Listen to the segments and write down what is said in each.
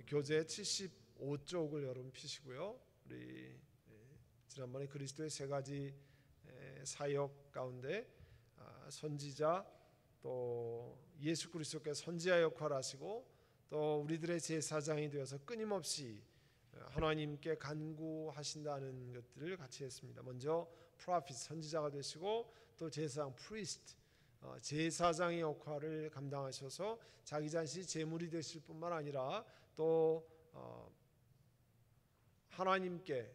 교재 75쪽을 여러분 펴시고요. 우리 지난번에 그리스도의 세 가지 사역 가운데 선지자, 또 예수 그리스도께서 선지자 역할을 하시고 또 우리들의 제사장이 되어서 끊임없이 하나님께 간구하신다는 것들을 같이 했습니다. 먼저 프로핏 선지자가 되시고 또 제사장 프리스트 제사장의 역할을 감당하셔서 자기 자신이 제물이 되실 뿐만 아니라 또 하나님께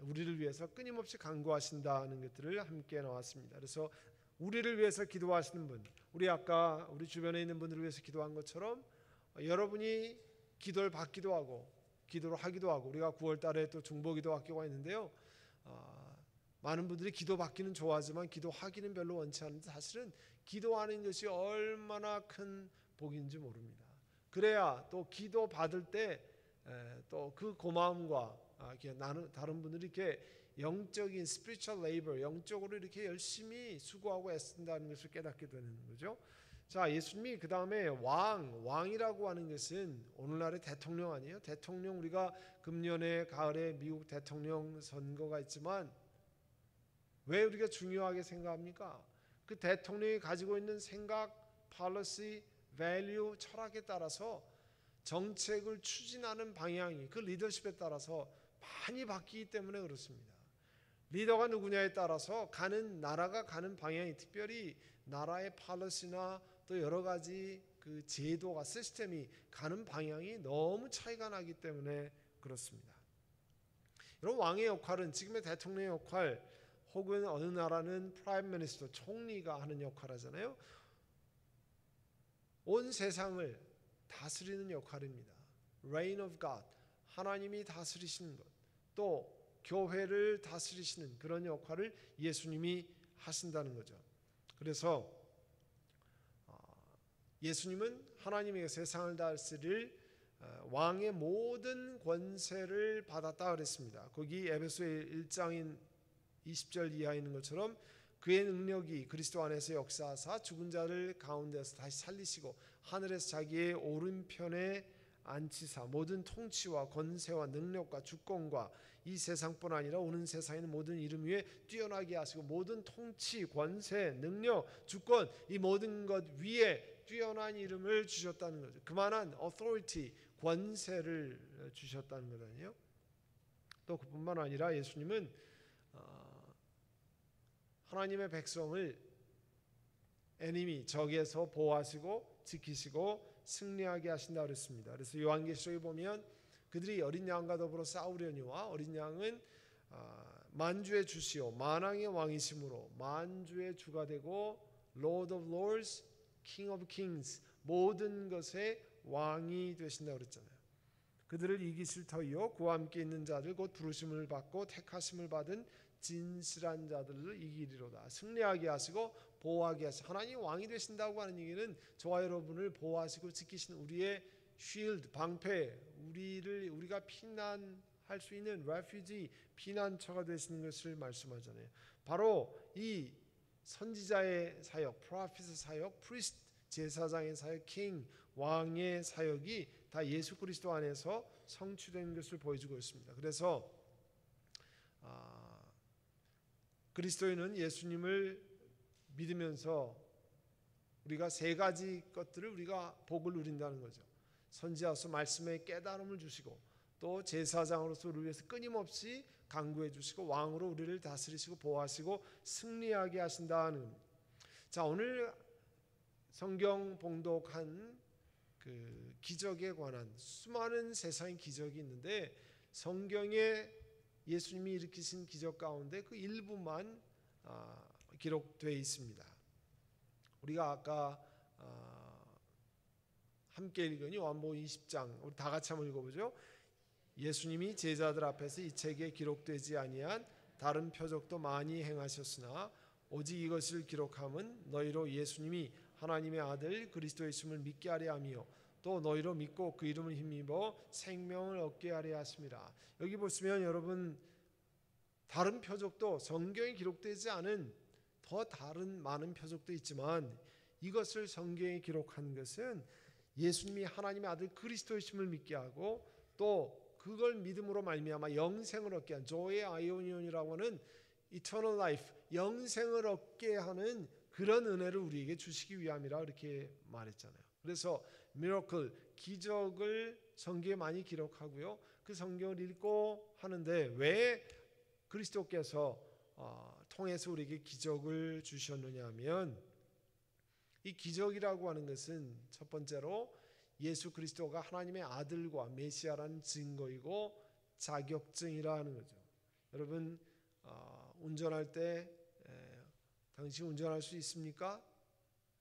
우리를 위해서 끊임없이 간구하신다는 것들을 함께 나왔습니다. 그래서 우리를 위해서 기도하시는 분, 우리 아까 우리 주변에 있는 분들을 위해서 기도한 것처럼 여러분이 기도를 받기도 하고 기도를 하기도 하고, 우리가 9월 달에 또 중보기도 학교가 있는데요. 많은 분들이 기도 받기는 좋아하지만 기도하기는 별로 원치 않는데 사실은 기도하는 것이 얼마나 큰 복인지 모릅니다. 그래야 또 기도 받을 때 또 그 고마움과 다른 분들이 이렇게 영적인 spiritual labor, 영적으로 이렇게 열심히 수고하고 애쓴다는 것을 깨닫게 되는 거죠. 자, 예수님이 그 다음에 왕이라고 하는 것은 오늘날의 대통령 아니에요? 대통령, 우리가 금년에 가을에 미국 대통령 선거가 있지만 왜 우리가 중요하게 생각합니까? 그 대통령이 가지고 있는 생각, policy, value, 철학에 따라서 정책을 추진하는 방향이 그 리더십에 따라서 많이 바뀌기 때문에 그렇습니다. 리더가 누구냐에 따라서 나라가 가는 방향이, 특별히 나라의 policy나 또 여러 가지 그 제도가 시스템이 가는 방향이 너무 차이가 나기 때문에 그렇습니다. 여러분, 왕의 역할은 지금의 대통령의 역할 혹은 어느 나라는 프라임 미니스터 총리가 하는 역할 하잖아요. 온 세상을 다스리는 역할입니다. Reign of God, 하나님이 다스리시는 것, 또 교회를 다스리시는 그런 역할을 예수님이 하신다는 거죠. 그래서 예수님은 하나님의 세상을 다스릴 왕의 모든 권세를 받았다 그랬습니다. 거기 에베소 1장인 20절 이하에 있는 것처럼 그의 능력이 그리스도 안에서 역사하사 죽은 자를 가운데서 다시 살리시고 하늘에서 자기의 오른편에 앉히사 모든 통치와 권세와 능력과 주권과 이 세상뿐 아니라 오는 세상에 있는 모든 이름 위에 뛰어나게 하시고, 모든 통치, 권세, 능력, 주권, 이 모든 것 위에 뛰어난 이름을 주셨다는 거죠. 그만한 authority, 권세를 주셨다는 것 아니에요? 또 그뿐만 아니라 예수님은 하나님의 백성을 enemy, 적에서 보호하시고 지키시고 승리하게 하신다 그랬습니다. 그래서 요한계시록에 보면 그들이 어린 양과 더불어 싸우려니와 어린 양은 만주의 주시오 만왕의 왕이심으로 만주의 주가 되고 Lord of Lords, King of Kings, 모든 것의 왕이 되신다 그랬잖아요. 그들을 이기실 터이요 그와 함께 있는 자들 곧 부르심을 받고 택하심을 받은 진실한 자들을 이기리로다. 승리하게 하시고 보호하게 하시고, 하나님이 왕이 되신다고 하는 얘기는 저와 여러분을 보호하시고 지키시는 우리의 쉴드, 방패, 우리가 피난할 수 있는 레퓨지, 피난처가 되시는 것을 말씀하잖아요. 바로 이 선지자의 사역, 프로핏의 사역, 프리스트 제사장의 사역, 킹 왕의 사역이 다 예수 그리스도 안에서 성취된 것을 보여주고 있습니다. 그래서 그리스도인은 예수님을 믿으면서 우리가 세 가지 것들을 우리가 복을 누린다는 거죠. 선지자로서 말씀의 깨달음을 주시고, 또 제사장으로서 우리를 위해서 끊임없이 간구해 주시고, 왕으로 우리를 다스리시고 보호하시고 승리하게 하신다는 겁니다. 자, 오늘 성경 봉독한 그 기적에 관한 수많은 세상의 기적이 있는데, 성경에 예수님이 일으키신 기적 가운데 그 일부만 기록되어 있습니다. 우리가 아까 함께 읽은 요한복음 20장 우리 다 같이 한번 읽어보죠. 예수님이 제자들 앞에서 이 책에 기록되지 아니한 다른 표적도 많이 행하셨으나 오직 이것을 기록함은 너희로 예수님이 하나님의 아들 그리스도이심을 믿게 하려 함이요 또 너희로 믿고 그 이름을 힘입어 생명을 얻게 하려 하심이라. 여기 보시면 여러분, 다른 표적도 성경에 기록되지 않은 더 다른 많은 표적도 있지만 이것을 성경에 기록한 것은 예수님이 하나님의 아들 그리스도이심을 믿게 하고 또 그걸 믿음으로 말미암아 영생을 얻게 한 조의 아이오니온이라고 하는 eternal life, 영생을 얻게 하는 그런 은혜를 우리에게 주시기 위함이라 그렇게 말했잖아요. 그래서 miracle, 기적을 성경에 많이 기록하고요. 그 성경을 읽고 하는데 왜 그리스도께서 통해서 우리에게 기적을 주셨느냐 하면 이 기적이라고 하는 것은 첫 번째로 예수 그리스도가 하나님의 아들과 메시아라는 증거이고 자격증이라는 거죠. 여러분 운전할 때 당신 운전할 수 있습니까?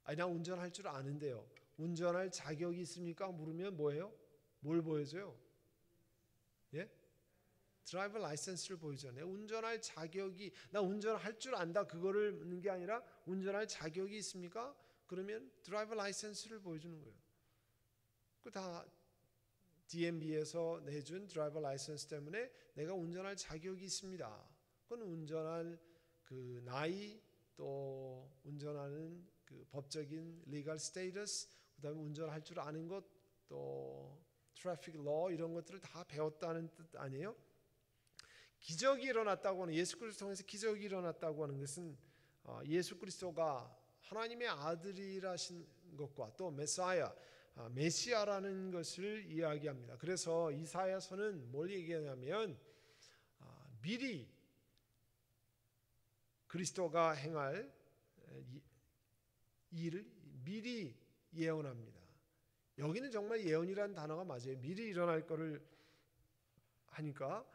아니 나 운전할 줄 아는데요. 운전할 자격이 있습니까? 물으면 뭐예요? 뭘 보여줘요? 예? 드라이버 라이센스를 보여주잖아요. 운전할 자격이 나 운전할 줄 안다 그거를 묻는 게 아니라 운전할 자격이 있습니까? 그러면 드라이버 라이센스를 보여주는 거예요. 그 다 DMV에서 내준 드라이버 라이센스 때문에 내가 운전할 자격이 있습니다. 그건 운전할 그 나이 또 운전하는 그 법적인 legal status 그다음에 운전할 줄 아는 것 또 트래픽 로 이런 것들을 다 배웠다는 뜻 아니에요? 기적이 일어났다고 하는 예수 그리스도 통해서 기적이 일어났다고 하는 것은 예수 그리스도가 하나님의 아들이라신 것과 또 메사야 메시아라는 것을 이야기합니다. 그래서 이사야서는 뭘 얘기하냐면 미리 그리스도가 행할 일을 미리 예언합니다. 여기는 정말 예언이라는 단어가 맞아요. 미리 일어날 거를 하니까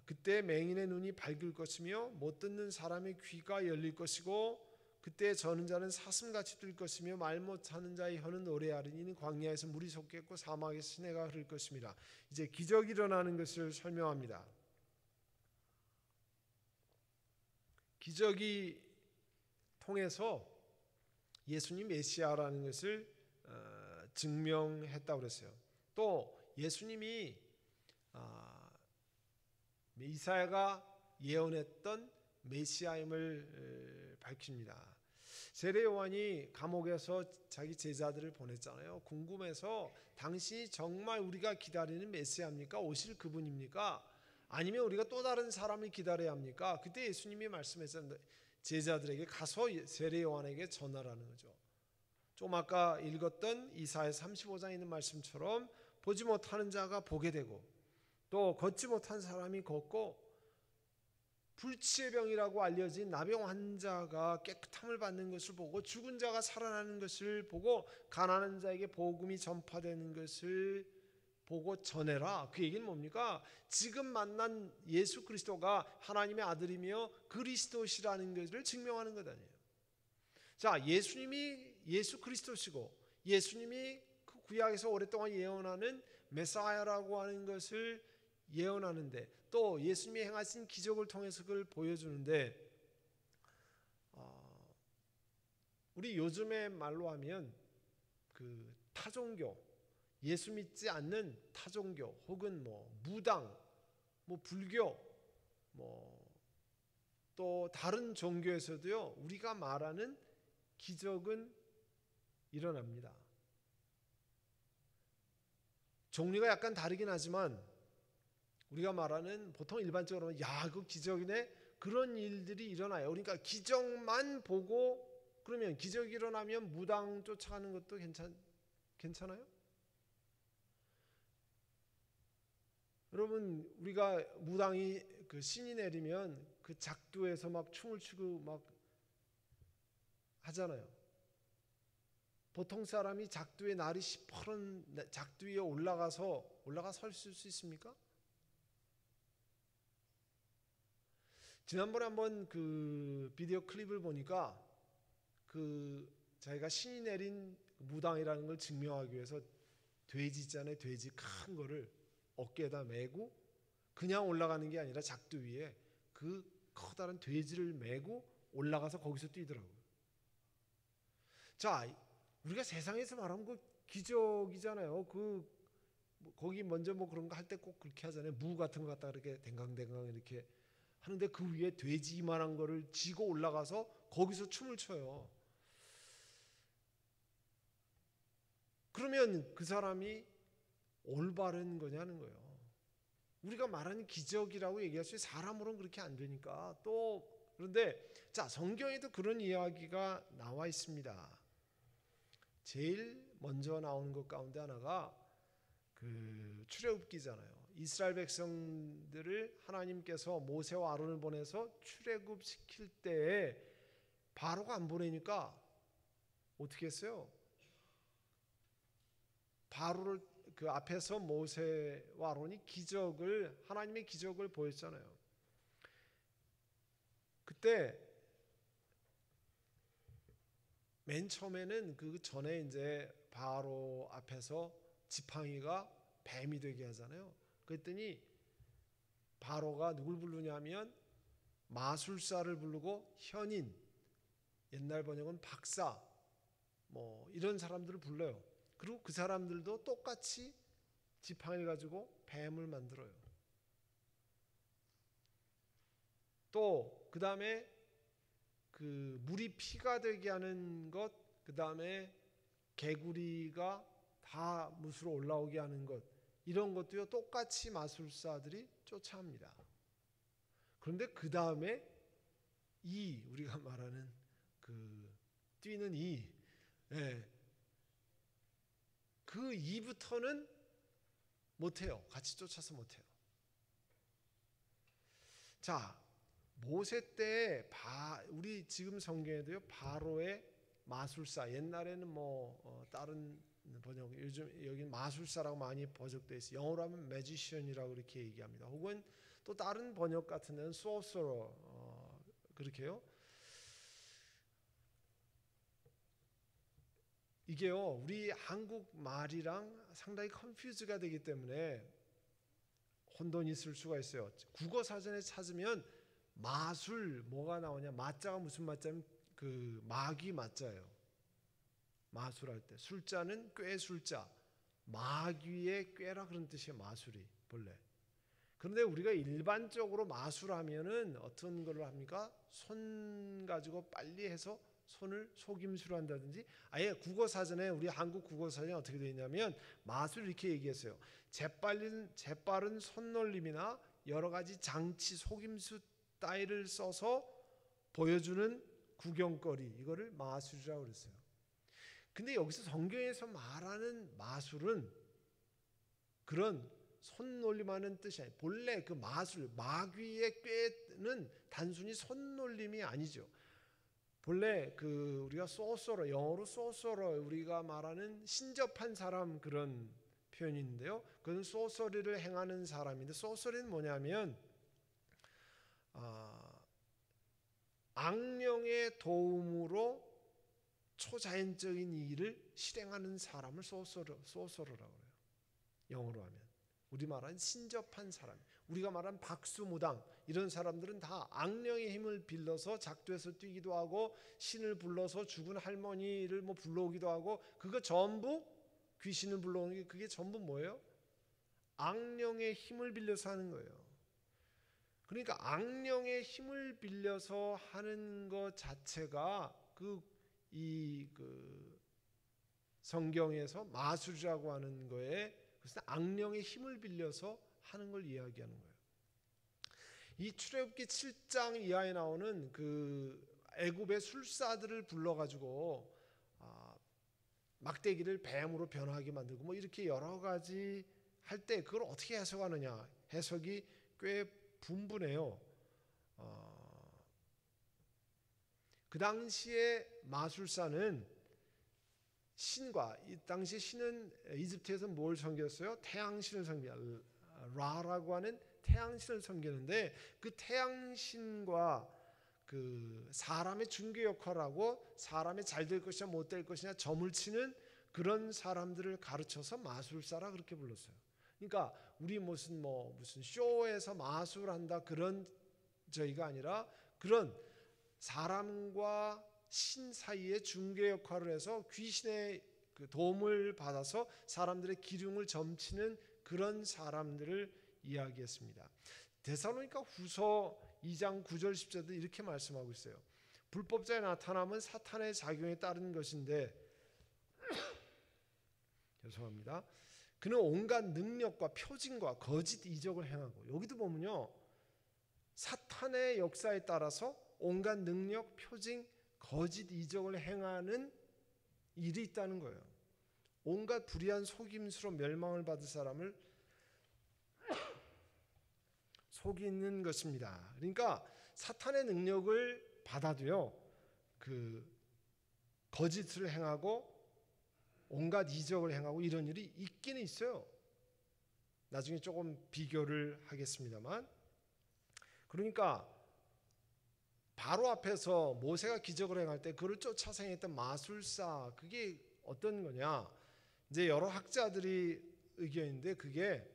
그때 맹인의 눈이 밝을 것이며 못 듣는 사람의 귀가 열릴 것이고 그때 저는 자는 사슴같이 뛸 것이며 말 못하는 자의 혀는 노래하리니 이는 광야에서 물이 솟겠고 사막에서 시내가 흐를 것입니다. 이제 기적이 일어나는 것을 설명합니다. 기적이 통해서 예수님 메시아라는 것을 증명했다고 그랬어요. 또 예수님이 이사야가 예언했던 메시아임을 밝힙니다. 세례 요한이 감옥에서 자기 제자들을 보냈잖아요. 궁금해서 당신이 정말 우리가 기다리는 메시아입니까? 오실 그분입니까? 아니면 우리가 또 다른 사람을 기다려야 합니까? 그때 예수님이 말씀했었는데 제자들에게 가서 세례 요한에게 전하라는 거죠. 좀 아까 읽었던 이사야 35장에 있는 말씀처럼 보지 못하는 자가 보게 되고 또 걷지 못한 사람이 걷고 불치의 병이라고 알려진 나병 환자가 깨끗함을 받는 것을 보고 죽은 자가 살아나는 것을 보고 가난한 자에게 복음이 전파되는 것을 보고 전해라. 그 얘기는 뭡니까? 지금 만난 예수 그리스도가 하나님의 아들이며 그리스도시라는 것을 증명하는 것 아니에요. 자, 예수님이 예수 그리스도시고 예수님이 그 구약에서 오랫동안 예언하는 메사야라고 하는 것을 예언하는데 또 예수님이 행하신 기적을 통해서 그걸 보여주는데 우리 요즘의 말로 하면 그 타종교 예수 믿지 않는 타종교 혹은 뭐 무당 뭐 불교 뭐 또 다른 종교에서도요 우리가 말하는 기적은 일어납니다. 종류가 약간 다르긴 하지만 우리가 말하는 보통 일반적으로 야, 그 기적이네 그런 일들이 일어나요. 그러니까 기적만 보고 그러면 기적이 일어나면 무당 쫓아가는 것도 괜찮아요? 여러분 우리가 무당이 그 신이 내리면 그 작두에서 막 춤을 추고 막 하잖아요. 보통 사람이 작두에 날이 시퍼런 작두 위에 올라가 설 수 있습니까? 지난번에 한번 그 비디오 클립을 보니까 그 자기가 신이 내린 무당이라는 걸 증명하기 위해서 돼지 있잖아요. 돼지 큰 거를 어깨에다 메고 그냥 올라가는 게 아니라 작두 위에 그 커다란 돼지를 메고 올라가서 거기서 뛰더라고요. 자, 우리가 세상에서 말하면 그 기적이잖아요. 그 거기 먼저 뭐 그런 거 할 때 꼭 그렇게 하잖아요. 무 같은 거 갖다 이렇게 댕강댕강 이렇게 하는데 그 위에 돼지 이만한 거를 지고 올라가서 거기서 춤을 춰요. 그러면 그 사람이 올바른 거냐는 거예요. 우리가 말하는 기적이라고 얘기할 수 있어요. 사람으로는 그렇게 안 되니까. 또 그런데 자, 성경에도 그런 이야기가 나와 있습니다. 제일 먼저 나오는 것 가운데 하나가 그 출애굽기잖아요. 이스라엘 백성들을 하나님께서 모세와 아론을 보내서 출애굽시킬 때에 바로가 안 보내니까 어떻게 했어요? 바로를 그 앞에서 모세와 아론이 하나님의 기적을 보였잖아요. 그때 맨 처음에는 그 전에 이제 바로 앞에서 지팡이가 뱀이 되게 하잖아요. 그랬더니 바로가 누굴 부르냐면 마술사를 부르고 현인, 옛날 번역은 박사, 뭐 이런 사람들을 불러요. 그리고 그 사람들도 똑같이 지팡이를 가지고 뱀을 만들어요. 또 그 다음에 그 물이 피가 되게 하는 것, 그 다음에 개구리가 다 무수로 올라오게 하는 것, 이런 것도요 똑같이 마술사들이 쫓아합니다. 그런데 그 다음에 우리가 말하는 그 뛰는 예, 그 이부터는 못해요. 같이 쫓아서 못해요. 자, 모세 때 우리 지금 성경에도요 바로의 마술사, 옛날에는 뭐 다른 번역, 요즘 여기 마술사라고 많이 번역되어 있어요. 영어로 하면 매지션이라고 이렇게 얘기합니다. 혹은 또 다른 번역 같은 데는 sorcerer 그렇게요. 이게요 우리 한국 말이랑 상당히 컨퓨즈가 되기 때문에 혼돈이 있을 수가 있어요. 국어 사전에 찾으면 마술 뭐가 나오냐, 마자가 무슨 마자면 그 마귀 마자예요. 마술할 때 술자는 꾀 술자, 마귀의 꾀라 그런 뜻이에요. 마술이 본래. 그런데 우리가 일반적으로 마술하면은 어떤 걸로 합니까? 손 가지고 빨리 해서 손을 속임수로 한다든지, 아예 국어사전에, 우리 한국 국어사전에 어떻게 되어 있냐면 마술 이렇게 얘기했어요. 재빠른 손놀림이나 여러 가지 장치, 속임수 따위를 써서 보여주는 구경거리, 이거를 마술이라고 그랬어요. 근데 여기서 성경에서 말하는 마술은 그런 손놀림하는 뜻이 아니에요. 본래 그 마술, 마귀의 꾀는 단순히 손놀림이 아니죠. 본래 그 우리가 소서러, 영어로 소서러, 우리가 말하는 신접한 사람, 그런 표현인데요. 그건 소서리를 행하는 사람인데, 소서리는 뭐냐면 악령의 도움으로 초자연적인 일을 실행하는 사람을 소서러라고 해요. 영어로 하면 우리 말하는 신접한 사람, 우리가 말하는 박수무당, 이런 사람들은 다 악령의 힘을 빌려서 작두해서 뛰기도 하고 신을 불러서 죽은 할머니를 뭐 불러오기도 하고, 그거 전부 귀신을 불러오는 게, 그게 전부 뭐예요? 악령의 힘을 빌려서 하는 거예요. 그러니까 악령의 힘을 빌려서 하는 것 자체가 그 성경에서 마술이라고 하는 거에, 그래서 악령의 힘을 빌려서 하는 걸 이야기하는 거예요. 이 출애굽기 7장 이하에 나오는 그 애굽의 술사들을 불러가지고 막대기를 뱀으로 변하게 만들고 뭐 이렇게 여러 가지 할 때 그걸 어떻게 해석하느냐, 해석이 꽤 분분해요. 그 당시에 마술사는 신과, 이 당시 신은 이집트에서 뭘 섬겼어요? 태양신을 섬겨요. 라라고 하는 태양신을 섬기는데, 그 태양신과 그 사람의 중개 역할을 하고 사람이 잘 될 것이냐 못 될 것이냐 점을 치는 그런 사람들을 가르쳐서 마술사라 그렇게 불렀어요. 그러니까 우리 무슨 쇼에서 마술한다 그런 저희가 아니라, 그런 사람과 신 사이에 중개 역할을 해서 귀신의 그 도움을 받아서 사람들의 기륭을 점치는 그런 사람들을 이야기했습니다. 데살로니가 후서 2장 9절 10절도 이렇게 말씀하고 있어요. 불법자의 나타남은 사탄의 작용에 따른 것인데 죄송합니다. 그는 온갖 능력과 표징과 거짓 이적을 행하고, 여기도 보면요, 사탄의 역사에 따라서 온갖 능력, 표징, 거짓 이적을 행하는 일이 있다는 거예요. 온갖 불의한 속임수로 멸망을 받을 사람을 속이는 것입니다. 그러니까 사탄의 능력을 받아도요, 그 거짓을 행하고 온갖 이적을 행하고 이런 일이 있기는 있어요. 나중에 조금 비교를 하겠습니다만, 그러니까 바로 앞에서 모세가 기적을 행할 때 그를 쫓아서 행했던 마술사, 그게 어떤 거냐? 이제 여러 학자들이 의견인데, 그게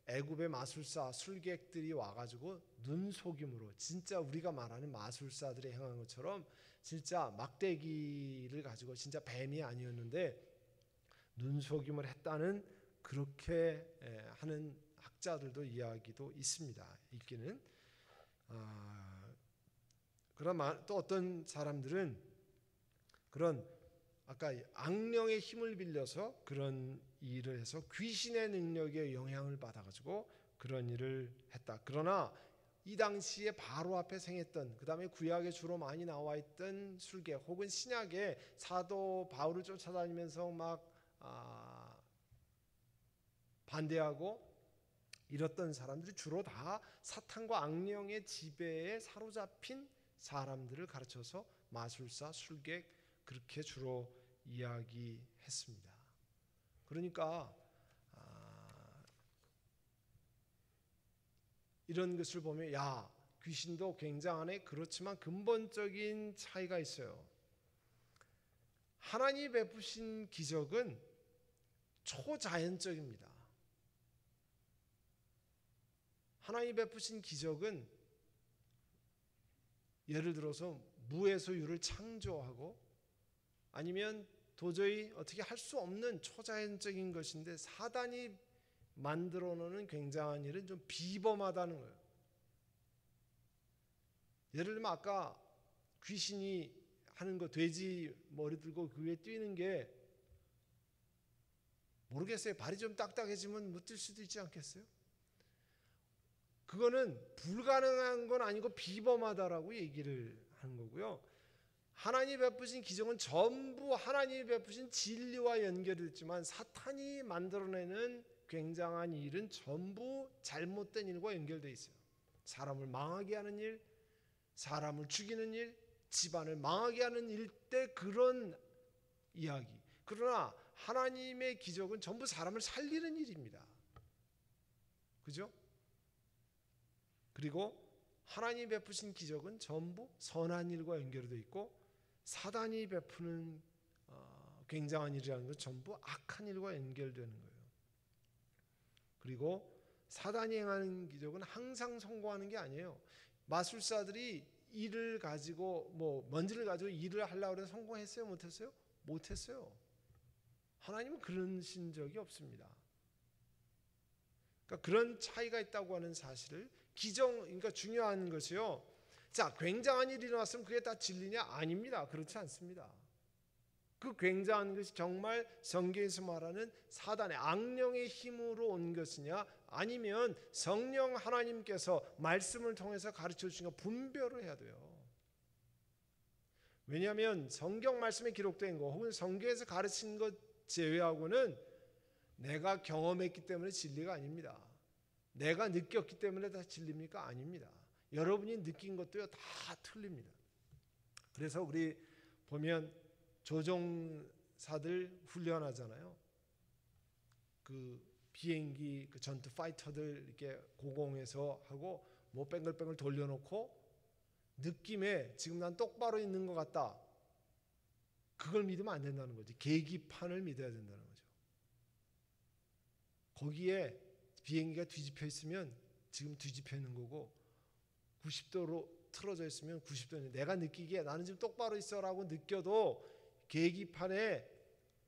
애굽의 마술사 술객들이 와가지고 눈속임으로, 진짜 우리가 말하는 마술사들이 행한 것처럼 진짜 막대기를 가지고 진짜 뱀이 아니었는데 눈속임을 했다는, 그렇게 하는 학자들도 이야기도 있습니다. 있기는. 그러나 또 어떤 사람들은 그런 아까 악령의 힘을 빌려서 그런 일을 해서 귀신의 능력에 영향을 받아가지고 그런 일을 했다. 그러나 이 당시에 바로 앞에 생했던, 그 다음에 구약에 주로 많이 나와 있던 술객, 혹은 신약에 사도 바울을 쫓아다니면서 막 반대하고 이랬던 사람들이 주로 다 사탄과 악령의 지배에 사로잡힌 사람들을 가르쳐서 마술사, 술객, 그렇게 주로 이야기했습니다. 그러니까 이런 것을 보면, 야, 귀신도 굉장하네. 그렇지만 근본적인 차이가 있어요. 하나님이 베푸신 기적은 초자연적입니다. 하나님이 베푸신 기적은 예를 들어서 무에서 유를 창조하고, 아니면 도저히 어떻게 할 수 없는 초자연적인 것인데, 사단이 만들어 놓는 굉장한 일은 좀 비범하다는 거예요. 예를 들면 아까 귀신이 하는 거, 돼지 머리 들고 그 위에 뛰는 게, 모르겠어요. 발이 좀 딱딱해지면 못 뛸 수도 있지 않겠어요? 그거는 불가능한 건 아니고 비범하다라고 얘기를 하는 거고요. 하나님이 베푸신 기적은 전부 하나님이 베푸신 진리와 연결됐지만, 사탄이 만들어내는 굉장한 일은 전부 잘못된 일과 연결되어 있어요. 사람을 망하게 하는 일, 사람을 죽이는 일, 집안을 망하게 하는 일 때 그런 이야기. 그러나 하나님의 기적은 전부 사람을 살리는 일입니다. 그죠? 그리고 하나님이 베푸신 기적은 전부 선한 일과 연결되어 있고, 사단이 베푸는 굉장한 일이라는 건 전부 악한 일과 연결되는 거예요. 그리고 사단이 행하는 기적은 항상 성공하는 게 아니에요. 마술사들이 일을 가지고, 먼지를 가지고 일을 하려고 해서 성공했어요? 못했어요? 못했어요. 하나님은 그러신 적이 없습니다. 그러니까 그런 차이가 있다고 하는 사실을, 그러니까 중요한 것이요. 자, 굉장한 일이 일어났으면 그게 다 진리냐? 아닙니다. 그렇지 않습니다. 그 굉장한 것이 정말 성경에서 말하는 사단의 악령의 힘으로 온 것이냐, 아니면 성령 하나님께서 말씀을 통해서 가르쳐 주신 것, 분별을 해야 돼요. 왜냐하면 성경 말씀에 기록된 거, 혹은 성경에서 가르친 것 제외하고는 내가 경험했기 때문에 진리가 아닙니다. 내가 느꼈기 때문에 다 진리입니까? 아닙니다. 여러분이 느낀 것도요, 다 틀립니다. 그래서 우리 보면 조종사들 훈련하잖아요. 그 비행기, 그 전투 파이터들 이렇게 고공에서 하고 뺑글뺑글 돌려놓고 느낌에 지금 난 똑바로 있는 것 같다, 그걸 믿으면 안 된다는 거지. 계기판을 믿어야 된다는 거죠. 거기에 비행기가 뒤집혀 있으면 지금 뒤집혀 있는 거고, 90도로 틀어져 있으면 90도는, 내가 느끼기에 나는 지금 똑바로 있어라고 느껴도 계기판에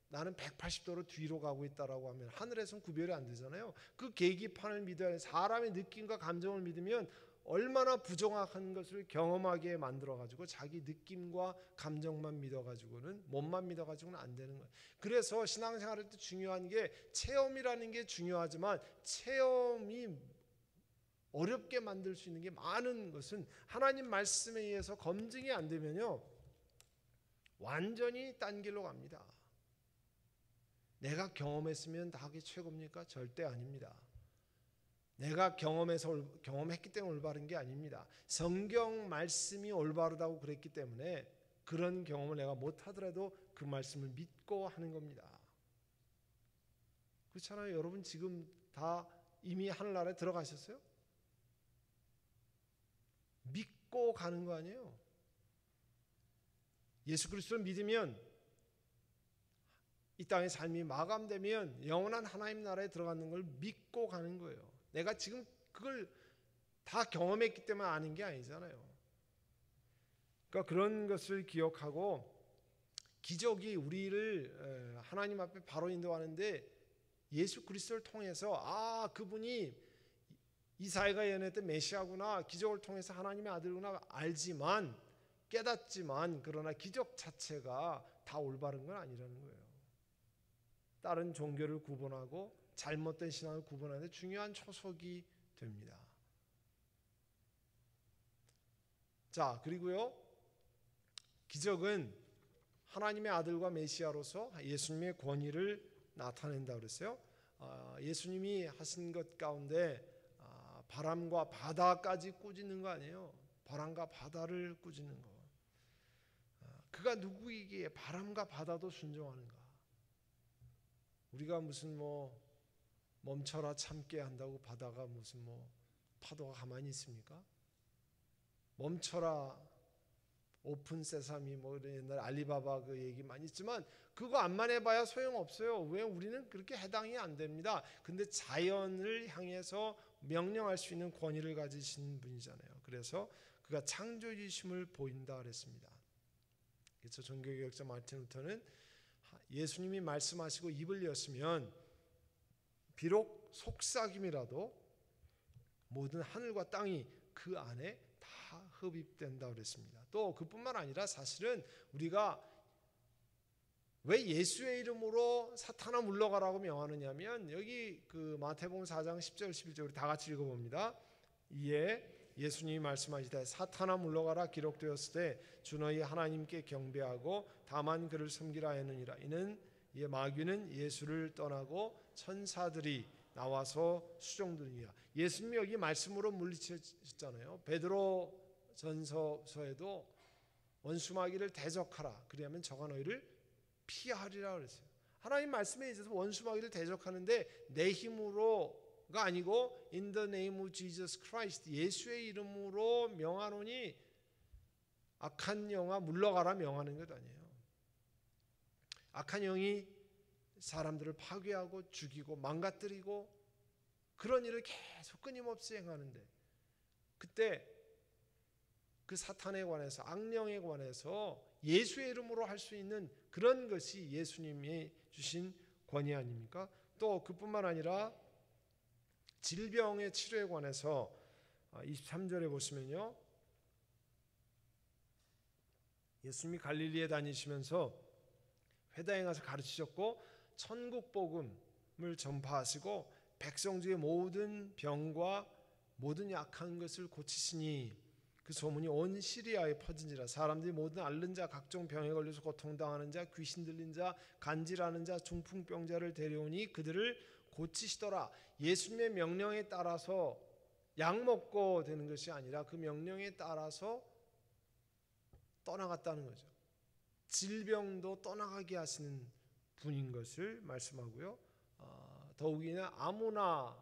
나는 180도로 뒤로 가고 있다라고 하면 하늘에서는 구별이 안 되잖아요. 그 계기판을 믿어야 돼. 사람의 느낌과 감정을 믿으면 얼마나 부정확한 것을 경험하게 만들어가지고 자기 느낌과 감정만 믿어가지고는, 몸만 믿어가지고는 안 되는 거예요. 그래서 신앙생활할 때 중요한 게 체험이라는 게 중요하지만 체험이 어렵게 만들 수 있는 게 많은 것은 하나님 말씀에 의해서 검증이 안 되면요 완전히 딴 길로 갑니다. 내가 경험했으면 다 그게 최고입니까? 절대 아닙니다. 내가 경험했기 때문에 올바른 게 아닙니다. 성경 말씀이 올바르다고 그랬기 때문에 그런 경험을 내가 못하더라도 그 말씀을 믿고 하는 겁니다. 그렇잖아요. 여러분 지금 다 이미 하늘나라에 들어가셨어요? 믿고 가는 거 아니에요? 예수 그리스도를 믿으면 이 땅의 삶이 마감되면 영원한 하나님 나라에 들어가는 걸 믿고 가는 거예요. 내가 지금 그걸 다 경험했기 때문에 아는 게 아니잖아요. 그러니까 그런 것을 기억하고 기적이 우리를 하나님 앞에 바로 인도하는데 예수 그리스도를 통해서 그분이 이사야가 예언했던 메시아구나, 기적을 통해서 하나님의 아들구나 알지만, 깨닫지만, 그러나 기적 자체가 다 올바른 건 아니라는 거예요. 다른 종교를 구분하고 잘못된 신앙을 구분하는 데 중요한 초석이 됩니다. 자, 그리고요, 기적은 하나님의 아들과 메시아로서 예수님의 권위를 나타낸다 그랬어요. 예수님이 하신 것 가운데 바람과 바다까지 꾸짖는 거 아니에요. 바람과 바다를 꾸짖는 거. 그가 누구이기에 바람과 바다도 순종하는가? 우리가 무슨 멈춰라 참게 한다고 바다가 무슨 파도가 가만히 있습니까? 멈춰라 오픈 세사미 옛날 알리바바 그 얘기 많이 있지만 그거 안만 해봐야 소용없어요. 왜? 우리는 그렇게 해당이 안 됩니다. 근데 자연을 향해서 명령할 수 있는 권위를 가지신 분이잖아요. 그래서 그가 창조주심을 보인다 그랬습니다. 그래서 종교개혁자 마틴 루터는 예수님이 말씀하시고 입을 여시면 비록 속삭임이라도 모든 하늘과 땅이 그 안에 다 흡입된다 그랬습니다. 또 그뿐만 아니라 사실은 우리가 왜 예수의 이름으로 사탄아 물러가라고 명하느냐면 여기 그 마태복음 4장 10절 11절 우리 다 같이 읽어봅니다. 이에 예수님이 말씀하시되 사탄아 물러가라 기록되었을 때 주 너희 하나님께 경배하고 다만 그를 섬기라 하느니라. 이는 마귀는 예수를 떠나고 천사들이 나와서 수종들이야. 예수님이 여기 말씀으로 물리치셨잖아요. 베드로 전서에도 원수마귀를 대적하라. 그리하면 저가 너희를 피하리라 그랬어요. 하나님 말씀에 있어서 원수마귀를 대적하는데 내 힘으로가 아니고 in the name of Jesus Christ 예수의 이름으로 명하노니 악한 영아 물러가라 명하는 것 아니에요. 악한 영이 사람들을 파괴하고 죽이고 망가뜨리고 그런 일을 계속 끊임없이 행하는데 그때 그 사탄에 관해서 악령에 관해서 예수의 이름으로 할 수 있는 그런 것이 예수님이 주신 권위 아닙니까? 또 그뿐만 아니라 질병의 치료에 관해서 23절에 보시면요. 예수님이 갈릴리에 다니시면서 회당에 가서 가르치셨고 천국 복음을 전파하시고 백성 중의 모든 병과 모든 약한 것을 고치시니 그 소문이 온 시리아에 퍼진지라. 사람들이 모든 앓는 자 각종 병에 걸려서 고통당하는 자 귀신 들린 자 간질하는 자 중풍병자를 데려오니 그들을 고치시더라. 예수님의 명령에 따라서 약 먹고 되는 것이 아니라 그 명령에 따라서 떠나갔다는 거죠. 질병도 떠나가게 하시는 분인 것을 말씀하고요. 더욱이나 아무나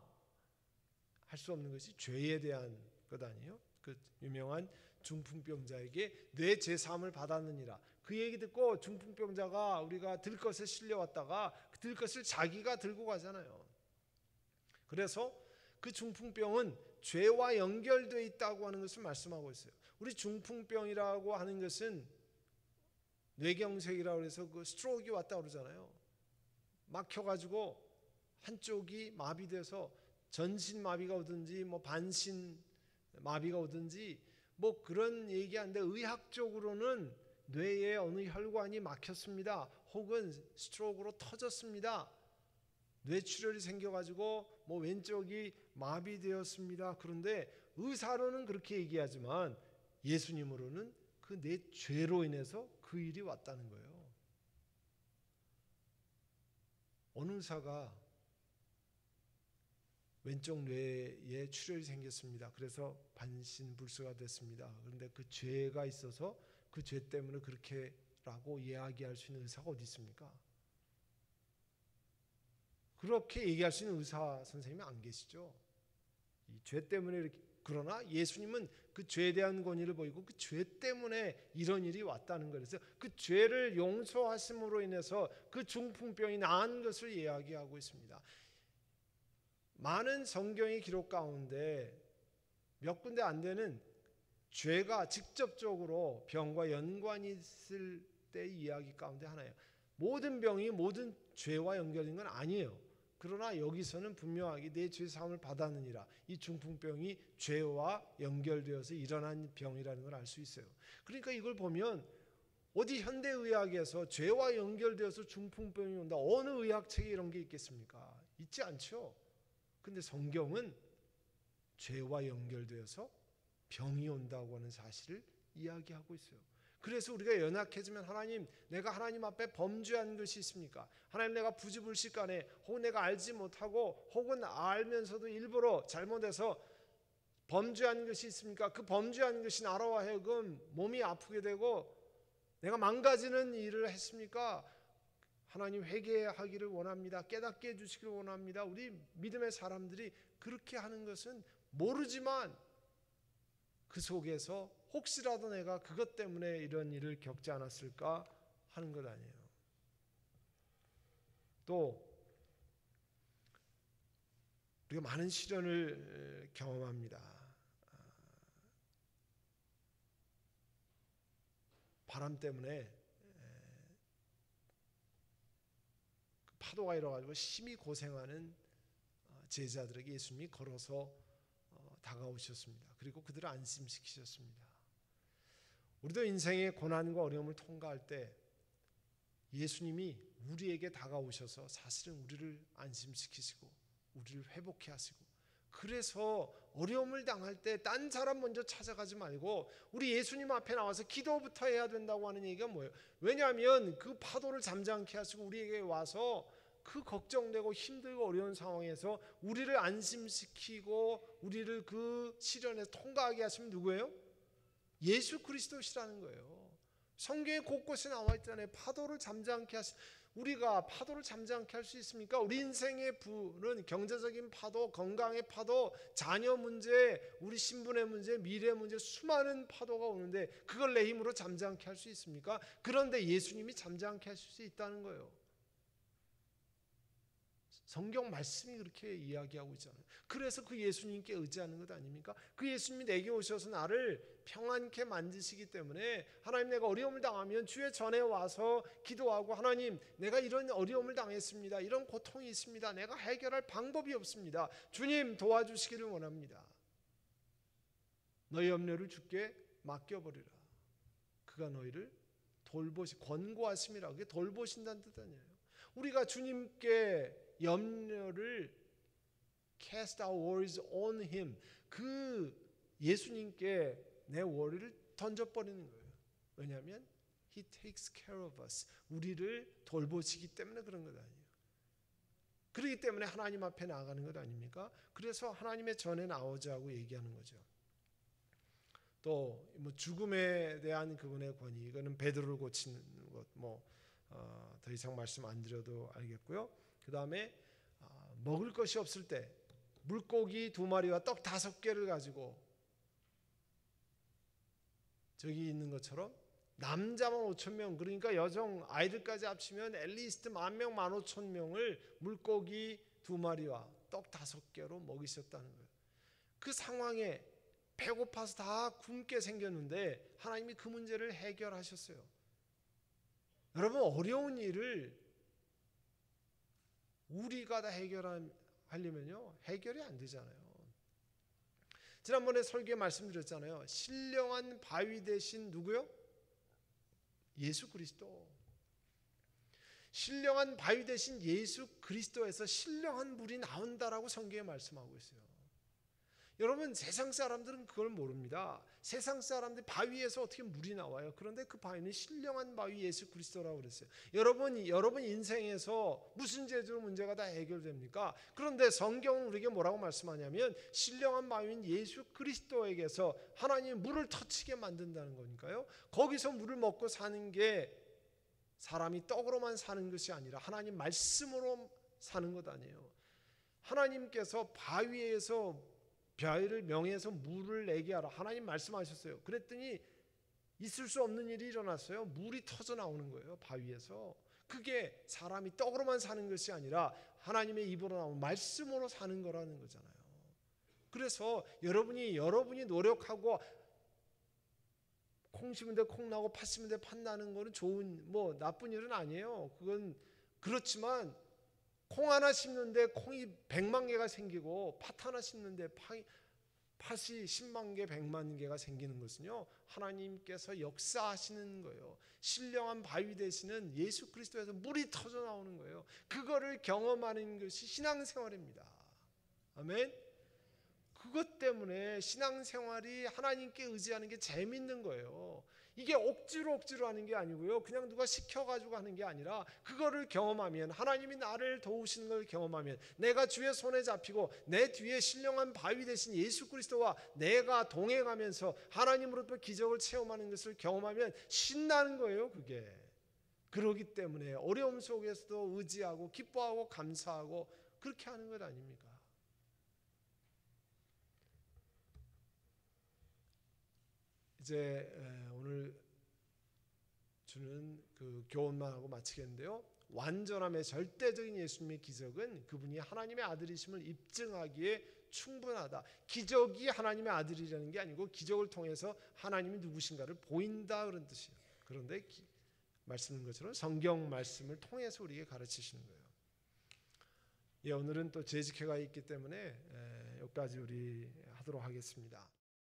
할 수 없는 것이 죄에 대한 것 아니에요. 그 유명한 중풍병자에게 뇌 제사함을 받았느니라. 그 얘기 듣고 중풍병자가 우리가 들것에 실려왔다가 그 들것을 자기가 들고 가잖아요. 그래서 그 중풍병은 죄와 연결되어 있다고 하는 것을 말씀하고 있어요. 우리 중풍병이라고 하는 것은 뇌경색이라고 해서 그 스트로크가 왔다고 그러잖아요. 막혀가지고 한쪽이 마비돼서 전신 마비가 오든지 반신 마비가 오든지 뭐 그런 얘기하는데 의학적으로는 뇌에 어느 혈관이 막혔습니다. 혹은 스트로크로 터졌습니다. 뇌출혈이 생겨가지고 뭐 왼쪽이 마비되었습니다. 그런데 의사로는 그렇게 얘기하지만 예수님으로는 그 내 죄로 인해서 그 일이 왔다는 거예요. 어느 의사가 왼쪽 뇌에 출혈이 생겼습니다. 그래서 반신불수가 됐습니다. 그런데 그 죄가 있어서 그 죄 때문에 그렇게라고 이야기할 수 있는 의사가 어디 있습니까? 그렇게 얘기할 수 있는 의사 선생님이 안 계시죠. 이 죄 때문에 이렇게. 그러나 예수님은 그 죄에 대한 권위를 보이고 그 죄 때문에 이런 일이 왔다는 거예요. 그래서 그 죄를 용서하심으로 인해서 그 중풍병이 나은 것을 이야기하고 있습니다. 많은 성경의 기록 가운데 몇 군데 안 되는 죄가 직접적으로 병과 연관이 있을 때의 이야기 가운데 하나예요. 모든 병이 모든 죄와 연결된 건 아니에요. 그러나 여기서는 분명하게 내 죄 사함을 받았느니라. 이 중풍병이 죄와 연결되어서 일어난 병이라는 걸 알 수 있어요. 그러니까 이걸 보면 어디 현대의학에서 죄와 연결되어서 중풍병이 온다. 어느 의학책에 이런 게 있겠습니까? 있지 않죠. 근데 성경은 죄와 연결되어서 병이 온다고 하는 사실을 이야기하고 있어요. 그래서 우리가 연약해지면 하나님, 내가 하나님 앞에 범죄한 것이 있습니까? 하나님, 내가 부지불식간에 혹은 내가 알지 못하고 혹은 알면서도 일부러 잘못해서 범죄한 것이 있습니까? 그 범죄한 것이 나로 하여금 몸이 아프게 되고 내가 망가지는 일을 했습니까? 하나님, 회개하기를 원합니다. 깨닫게 해주시기를 원합니다. 우리 믿음의 사람들이 그렇게 하는 것은 모르지만 그 속에서 혹시라도 내가 그것 때문에 이런 일을 겪지 않았을까 하는 것 아니에요. 또 우리가 많은 시련을 경험합니다. 바람 때문에 파도가 일어가지고 심히 고생하는 제자들에게 예수님이 걸어서 다가오셨습니다. 그리고 그들을 안심시키셨습니다. 우리도 인생의 고난과 어려움을 통과할 때 예수님이 우리에게 다가오셔서 사실은 우리를 안심시키시고 우리를 회복해 하시고, 그래서 어려움을 당할 때 딴 사람 먼저 찾아가지 말고 우리 예수님 앞에 나와서 기도부터 해야 된다고 하는 얘기가 뭐예요? 왜냐하면 그 파도를 잠잠케 하시고 우리에게 와서 그 걱정되고 힘들고 어려운 상황에서 우리를 안심시키고 우리를 그 시련에서 통과하게 하시면 누구예요? 예수 그리스도시라는 거예요. 성경에 곳곳에 나와 있잖아요. 파도를 잠잠케 하시. 우리가 파도를 잠잠케 할 수 있습니까? 우리 인생의 부는 경제적인 파도, 건강의 파도, 자녀 문제, 우리 신분의 문제, 미래 문제, 수많은 파도가 오는데 그걸 내 힘으로 잠잠케 할 수 있습니까? 그런데 예수님이 잠잠케 하실 수 있다는 거예요. 성경 말씀이 그렇게 이야기하고 있잖아요. 그래서 그 예수님께 의지하는 것 아닙니까? 그 예수님이 내게 오셔서 나를 평안케 만드시기 때문에 하나님, 내가 어려움을 당하면 주의 전에 와서 기도하고 하나님, 내가 이런 어려움을 당했습니다. 이런 고통이 있습니다. 내가 해결할 방법이 없습니다. 주님 도와주시기를 원합니다. 너희 염려를 주께 맡겨버리라. 그가 너희를 권고하심이라. 그게 돌보신다는 뜻 아니에요. 우리가 주님께 염려를 cast our worries on him, 그 예수님께 내 worry를 던져버리는 거예요. 왜냐하면 he takes care of us, 우리를 돌보시기 때문에 그런 것 아니에요. 그렇기 때문에 하나님 앞에 나아가는 것 아닙니까? 그래서 하나님의 전에 나오자고 얘기하는 거죠. 또 뭐 죽음에 대한 그분의 권위, 이거는 베드로를 고치는 것, 더 이상 말씀 안 드려도 알겠고요. 그 다음에 먹을 것이 없을 때 물고기 2마리와 떡 5개를 가지고 저기 있는 것처럼 남자만 5,000명, 그러니까 여성 아이들까지 합치면 앨리스트 10,000명, 15,000명을 물고기 2마리와 떡 5개로 먹이셨다는 거예요. 그 상황에 배고파서 다 굶게 생겼는데 하나님이 그 문제를 해결하셨어요. 여러분, 어려운 일을 우리가 다 해결하려면요, 해결이 안 되잖아요. 지난번에 설교에 말씀드렸잖아요. 신령한 바위 대신 누구요? 예수 그리스도. 신령한 바위 대신 예수 그리스도에서 신령한 물이 나온다라고 성경에 말씀하고 있어요. 여러분, 세상 사람들은 그걸 모릅니다. 세상 사람들이 바위에서 어떻게 물이 나와요? 그런데 그 바위는 신령한 바위 예수 그리스도라고 그랬어요. 여러분 인생에서 무슨 죄로 문제가 다 해결됩니까? 그런데 성경은 우리에게 뭐라고 말씀하냐면 신령한 바위인 예수 그리스도에게서 하나님이 물을 터치게 만든다는 거니까요. 거기서 물을 먹고 사는 게 사람이 떡으로만 사는 것이 아니라 하나님 말씀으로 사는 것 아니에요. 하나님께서 바위를 명해서 물을 내게 하라. 하나님 말씀하셨어요. 그랬더니 있을 수 없는 일이 일어났어요. 물이 터져 나오는 거예요. 바위에서. 그게 사람이 떡으로만 사는 것이 아니라 하나님의 입으로 나오는 말씀으로 사는 거라는 거잖아요. 그래서 여러분이 노력하고 콩 심은 데 콩 나고 팥 심은 데 팥 나는 거는 나쁜 일은 아니에요. 그건 그렇지만 콩 하나 심는데 콩이 100만 개가 생기고 팥 하나 심는데 팥이 10만 개, 100만 개가 생기는 것은요, 하나님께서 역사하시는 거예요. 신령한 바위 되시는 예수 그리스도에서 물이 터져 나오는 거예요. 그거를 경험하는 것이 신앙생활입니다. 아멘. 그것 때문에 신앙생활이 하나님께 의지하는 게 재밌는 거예요. 이게 억지로 하는 게 아니고요. 그냥 누가 시켜가지고 하는 게 아니라 그거를 경험하면, 하나님이 나를 도우시는 걸 경험하면, 내가 주의 손에 잡히고 내 뒤에 신령한 바위 되신 예수 그리스도와 내가 동행하면서 하나님으로부터 기적을 체험하는 것을 경험하면 신나는 거예요. 그게. 그러기 때문에 어려움 속에서도 의지하고 기뻐하고 감사하고 그렇게 하는 것 아닙니까? 이제 오늘 주는 그 교훈만 하고 마치겠는데요. 완전함의 절대적인 예수님의 기적은 그분이 하나님의 아들이심을 입증하기에 충분하다. 기적이 하나님의 아들이라는 게 아니고 기적을 통해서 하나님이 누구신가를 보인다, 그런 뜻이에요. 그런데 말씀인 것처럼 성경 말씀을 통해서 우리에게 가르치시는 거예요. 오늘은 또 재직회가 있기 때문에 여기까지 우리 하도록 하겠습니다.